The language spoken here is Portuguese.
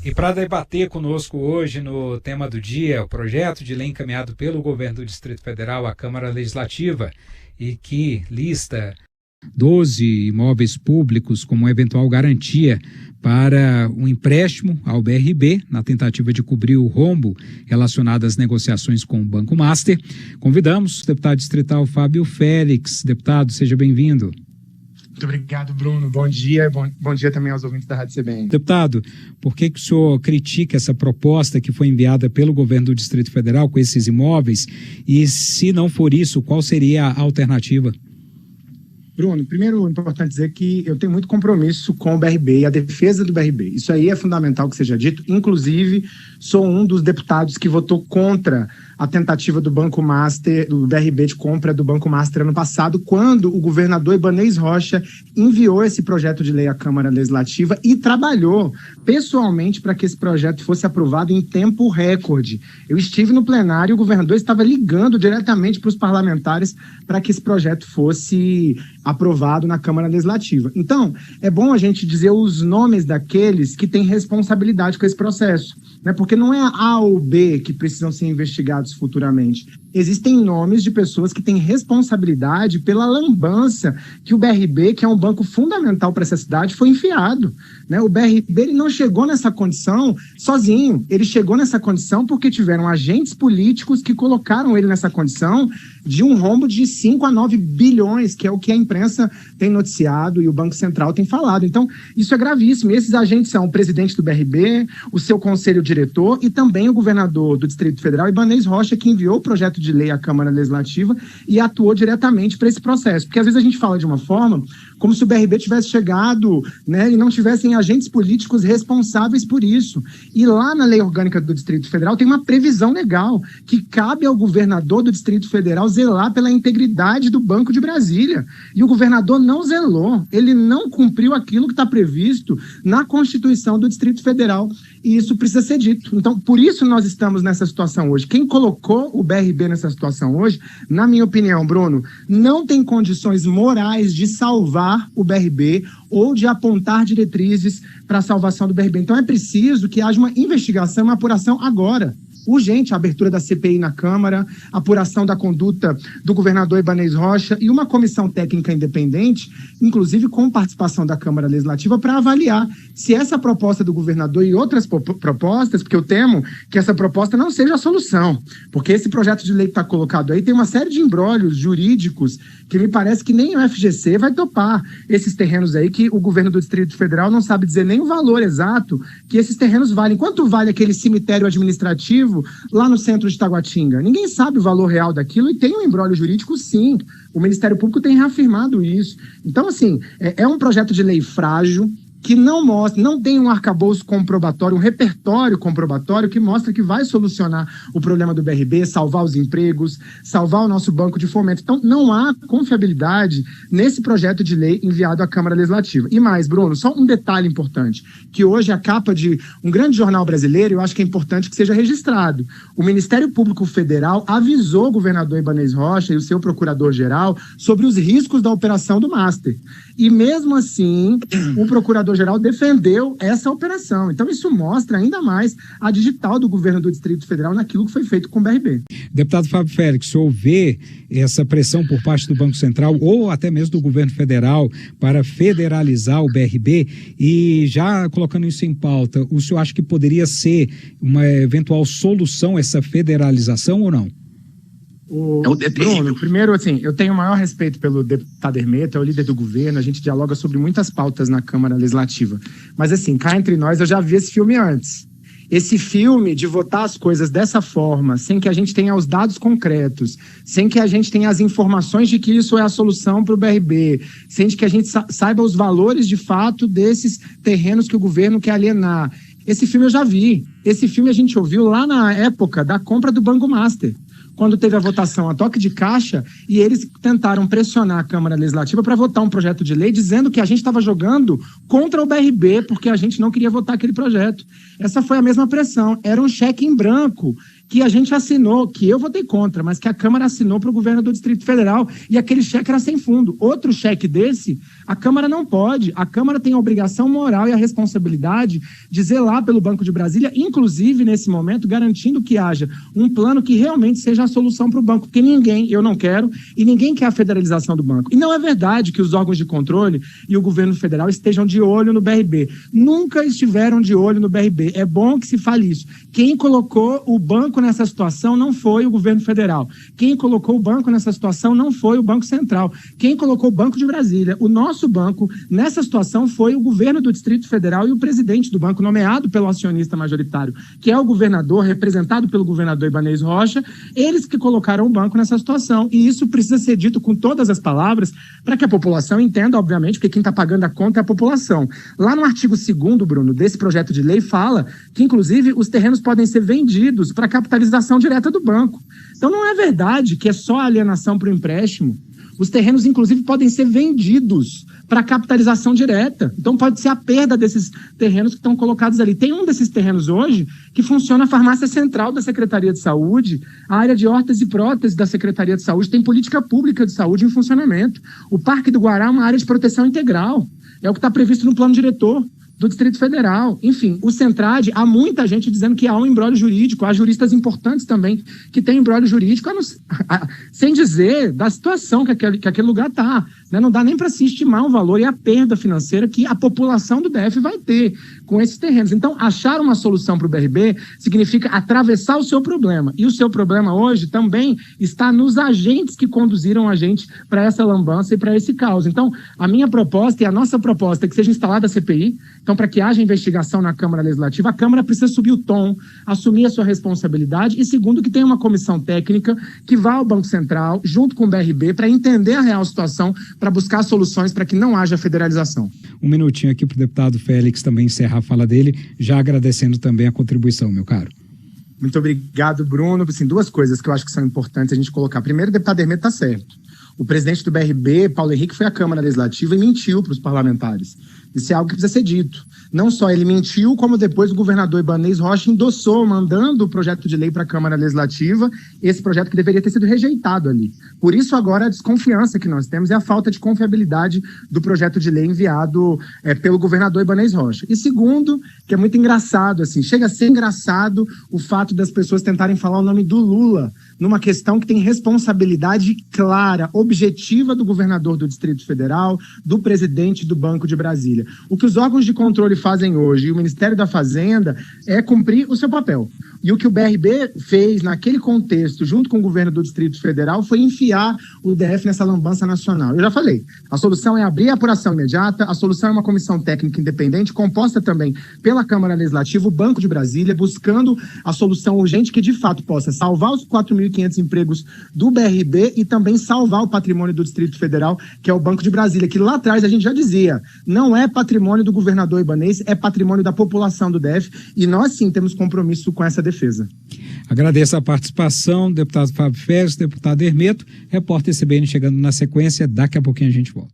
E para debater conosco hoje no tema do dia, o projeto de lei encaminhado pelo governo do Distrito Federal à Câmara Legislativa e que lista 12 imóveis públicos como eventual garantia para um empréstimo ao BRB, na tentativa de cobrir o rombo relacionado às negociações com o Banco Master. Convidamos o deputado distrital Fábio Félix. Deputado, seja bem-vindo. Muito obrigado, Bruno. Bom dia. Bom dia também aos ouvintes da Rádio CBN. Deputado, por que o senhor critica essa proposta que foi enviada pelo governo do Distrito Federal com esses imóveis? E se não for isso, qual seria a alternativa? Bruno, primeiro é importante dizer que eu tenho muito compromisso com o BRB e a defesa do BRB. Isso aí é fundamental que seja dito. Inclusive, sou um dos deputados que votou contra a tentativa do Banco Master, do BRB de compra do Banco Master ano passado, quando o governador Ibanez Rocha enviou esse projeto de lei à Câmara Legislativa e trabalhou pessoalmente para que esse projeto fosse aprovado em tempo recorde. Eu estive no plenário e o governador estava ligando diretamente para os parlamentares para que esse projeto fosse aprovado na Câmara Legislativa. Então, é bom a gente dizer os nomes daqueles que têm responsabilidade com esse processo, né? Porque não é A ou B que precisam ser investigados futuramente. Existem nomes de pessoas que têm responsabilidade pela lambança que o BRB, que é um banco fundamental para essa cidade, foi enfiado, né? O BRB ele não chegou nessa condição sozinho, ele chegou nessa condição porque tiveram agentes políticos que colocaram ele nessa condição de um rombo de 5 a 9 bilhões, que é o que a imprensa tem noticiado e o Banco Central tem falado. Então, isso é gravíssimo. E esses agentes são o presidente do BRB, o seu conselho diretor e também o governador do Distrito Federal, Ibanez Rocha, que enviou o projeto de lei à Câmara Legislativa e atuou diretamente para esse processo. Porque às vezes a gente fala de uma forma como se o BRB tivesse chegado, né, e não tivessem agentes políticos responsáveis por isso. E lá na Lei Orgânica do Distrito Federal tem uma previsão legal que cabe ao governador do Distrito Federal zelar pela integridade do Banco de Brasília. E o governador não zelou, ele não cumpriu aquilo que está previsto na Constituição do Distrito Federal. E isso precisa ser dito. Então, por isso nós estamos nessa situação hoje. Quem colocou o BRB nessa situação hoje, na minha opinião, Bruno, não tem condições morais de salvar o BRB ou de apontar diretrizes para a salvação do BRB. Então é preciso que haja uma investigação, uma apuração agora. Urgente a abertura da CPI na Câmara, apuração da conduta do governador Ibanez Rocha e uma comissão técnica independente, inclusive com participação da Câmara Legislativa, para avaliar se essa proposta do governador e outras propostas, porque eu temo que essa proposta não seja a solução, porque esse projeto de lei que está colocado aí tem uma série de imbróglios jurídicos que me parece que nem o FGC vai topar esses terrenos aí, que o governo do Distrito Federal não sabe dizer nem o valor exato que esses terrenos valem. Quanto vale aquele cemitério administrativo lá no centro de Taguatinga? Ninguém sabe o valor real daquilo e tem um imbróglio jurídico, sim. O Ministério Público tem reafirmado isso. Então, assim, é um projeto de lei frágil, que não mostra, não tem um arcabouço comprobatório, um repertório comprobatório que mostra que vai solucionar o problema do BRB, salvar os empregos, salvar o nosso banco de fomento. Então, não há confiabilidade nesse projeto de lei enviado à Câmara Legislativa. E mais, Bruno, só um detalhe importante, que hoje a capa de um grande jornal brasileiro, eu acho que é importante que seja registrado. O Ministério Público Federal avisou o governador Ibanez Rocha e o seu procurador-geral sobre os riscos da operação do Master. E mesmo assim, o procurador-geral defendeu essa operação. Então isso mostra ainda mais a digital do governo do Distrito Federal naquilo que foi feito com o BRB. Deputado Fábio Félix, se houver essa pressão por parte do Banco Central ou até mesmo do governo federal para federalizar o BRB, e já colocando isso em pauta, o senhor acha que poderia ser uma eventual solução essa federalização ou não? Bruno, primeiro, assim, eu tenho o maior respeito pelo deputado Hermeto, é o líder do governo, a gente dialoga sobre muitas pautas na Câmara Legislativa. Mas, assim, cá entre nós, eu já vi esse filme antes. Esse filme de votar as coisas dessa forma, sem que a gente tenha os dados concretos, sem que a gente tenha as informações de que isso é a solução para o BRB, sem que a gente saiba os valores de fato desses terrenos que o governo quer alienar. Esse filme eu já vi. Esse filme a gente ouviu lá na época da compra do Banco Master, quando teve a votação a toque de caixa e eles tentaram pressionar a Câmara Legislativa para votar um projeto de lei dizendo que a gente estava jogando contra o BRB porque a gente não queria votar aquele projeto. Essa foi a mesma pressão. Era um cheque em branco que a gente assinou, que eu votei contra, mas que a Câmara assinou para o governo do Distrito Federal, e aquele cheque era sem fundo. Outro cheque desse, a Câmara não pode. A Câmara tem a obrigação moral e a responsabilidade de zelar pelo Banco de Brasília, inclusive nesse momento, garantindo que haja um plano que realmente seja a solução para o banco, porque eu não quero, e ninguém quer a federalização do banco. E não é verdade que os órgãos de controle e o governo federal estejam de olho no BRB. Nunca estiveram de olho no BRB. É bom que se fale isso. Quem colocou o banco nessa situação não foi o governo federal. Quem colocou o banco nessa situação não foi o Banco Central. Quem colocou o Banco de Brasília, o nosso banco, nessa situação foi o governo do Distrito Federal e o presidente do banco, nomeado pelo acionista majoritário, que é o governador, representado pelo governador Ibanez Rocha, eles que colocaram o banco nessa situação. E isso precisa ser dito com todas as palavras para que a população entenda, obviamente, porque quem está pagando a conta é a população. Lá no artigo 2º, Bruno, desse projeto de lei, fala que, inclusive, os terrenos podem ser vendidos para capitalização direta do banco. Então, não é verdade que é só alienação para o empréstimo. Os terrenos, inclusive, podem ser vendidos para capitalização direta. Então, pode ser a perda desses terrenos que estão colocados ali. Tem um desses terrenos hoje que funciona a farmácia central da Secretaria de Saúde, a área de hortas e próteses da Secretaria de Saúde, tem política pública de saúde em funcionamento. O Parque do Guará é uma área de proteção integral. É o que está previsto no plano diretor do Distrito Federal. Enfim, o Centrade, há muita gente dizendo que há um imbróglio jurídico, há juristas importantes também que têm imbróglio jurídico, sem dizer da situação que aquele lugar está. Né? Não dá nem para se estimar o valor e a perda financeira que a população do DF vai ter com esses terrenos. Então, achar uma solução para o BRB significa atravessar o seu problema. E o seu problema hoje também está nos agentes que conduziram a gente para essa lambança e para esse caos. Então, a minha proposta e a nossa proposta é que seja instalada a CPI. Então, para que haja investigação na Câmara Legislativa, a Câmara precisa subir o tom, assumir a sua responsabilidade e, segundo, que tenha uma comissão técnica que vá ao Banco Central, junto com o BRB, para entender a real situação, para buscar soluções para que não haja federalização. Um minutinho aqui para o deputado Félix também encerrar a fala dele, já agradecendo também a contribuição, meu caro. Muito obrigado, Bruno. Assim, duas coisas que eu acho que são importantes a gente colocar. Primeiro, o deputado Hermeto está certo. O presidente do BRB, Paulo Henrique, foi à Câmara Legislativa e mentiu para os parlamentares. Isso é algo que precisa ser dito. Não só ele mentiu, como depois o governador Ibanez Rocha endossou, mandando o projeto de lei para a Câmara Legislativa, esse projeto que deveria ter sido rejeitado ali. Por isso, agora, a desconfiança que nós temos é a falta de confiabilidade do projeto de lei enviado pelo governador Ibanez Rocha. E segundo, que é muito engraçado, assim, chega a ser engraçado o fato das pessoas tentarem falar o nome do Lula numa questão que tem responsabilidade clara, objetiva do governador do Distrito Federal, do presidente do Banco de Brasília. O que os órgãos de controle fazem hoje e o Ministério da Fazenda é cumprir o seu papel. E o que o BRB fez naquele contexto, junto com o governo do Distrito Federal, foi enfiar o DF nessa lambança nacional. Eu já falei, a solução é abrir a apuração imediata, a solução é uma comissão técnica independente, composta também pela Câmara Legislativa, o Banco de Brasília, buscando a solução urgente que de fato possa salvar os 4.500 empregos do BRB e também salvar o patrimônio do Distrito Federal, que é o Banco de Brasília, que lá atrás a gente já dizia, não é patrimônio do governador Ibanez, é patrimônio da população do DF, e nós sim temos compromisso com essa defesa. Agradeço a participação do deputado Fábio Félix, deputado Hermeto, repórter CBN chegando na sequência, daqui a pouquinho a gente volta.